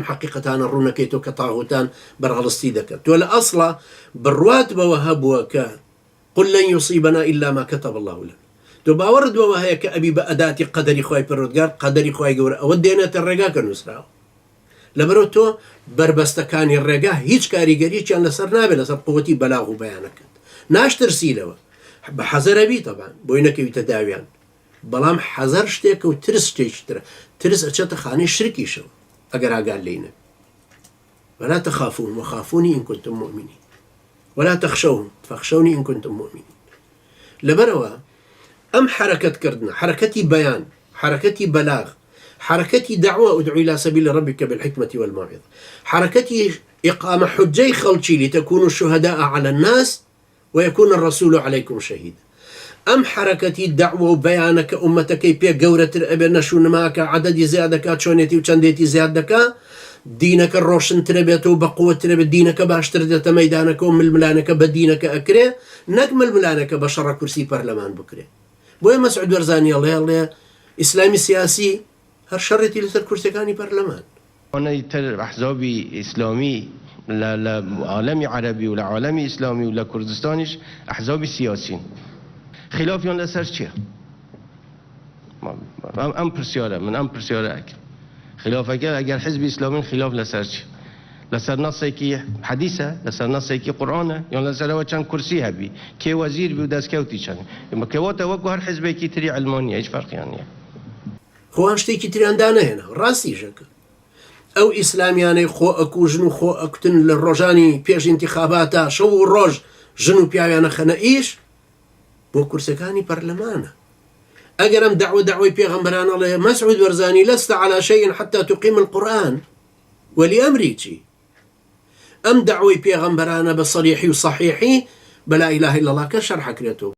أم حقيقتان الرونكيتو كطاغوتان برغلستي دكت ولا أصلا بالروات بوهبوك قل لن يصيبنا إلا ما كتب الله لنا تو باورد وهي كأبي بأداتي قدري خواي بردقار قدري خواي قورا أودينا ترقا كنسراو لبروتو بربستكاني الرقا هيج كاريگري كان لسر نابي لسر قوتي بلاغ بيانك ناش ترسيلوا بحذر بي طبعا بوينك يتداويان بلام حذر شتيك وترس شتيك ترس أشتا خاني شركي شو أقرأ قال لينا ولا تخافون وخافوني إن كنتم مؤمنين ولا تخشوهم فاخشوني إن كنتم مؤمنين لبروا أم حركة كردنا حركتي بيان حركتي بلاغ حركتي دعوة أدعو إلى سبيل ربك بالحكمة والموعظة حركتي إقامة حجي خلشي لتكونوا الشهداء على الناس ويكون الرسول عليكم شهيدا أم حركتي دعوة وبيانك أمتك يبيا قورة الأبن شون معك عدد زيادك شونيتي وشنديتي زيادك دينك الروشن تربيته بقوة تربيت دينك باش تردت ميدانك ومن الملانك بدينك أكره نكمل ملانك بشر كرسي برلمان بكره بويا مسعود ورزاني الله إسلامي سياسي هالشرتي لسر كرسي كاني برلمان أنا يتر أحزابي إسلامي لا عالمي عربي ولا عالمي إسلامي ولا كردستانيش أحزابي سياسيين خلافيون لسر چيه؟ أم برسيارة من أم برسيارة أكل خلاف اگر حزب اسلامی خلاف لسر چی لسر نصی که حدیثه لسر نصی که قرآنه یا لسر و چند کرسی هبی که وزیر بی و دستکوتی چند اما که وقت وقت هر حزب کی تری علمانیه هیچ فرقی نیست خوان شتی کی تری اندانه هنا راستی جک او اسلامیانه خو اكو جنو خو اكتن للرجاني بيش انتخاباتا شو الرج جنو بيانا خنايش بو كرسكاني برلمانه أجرم دعوة بيغمبران الله مسعود ورزاني لست على شيء حتى تقيم القرآن ولأمريكي أم دعوة بيغمبران بصريحي وصحيحي بلا إله إلا الله كشرح كريتو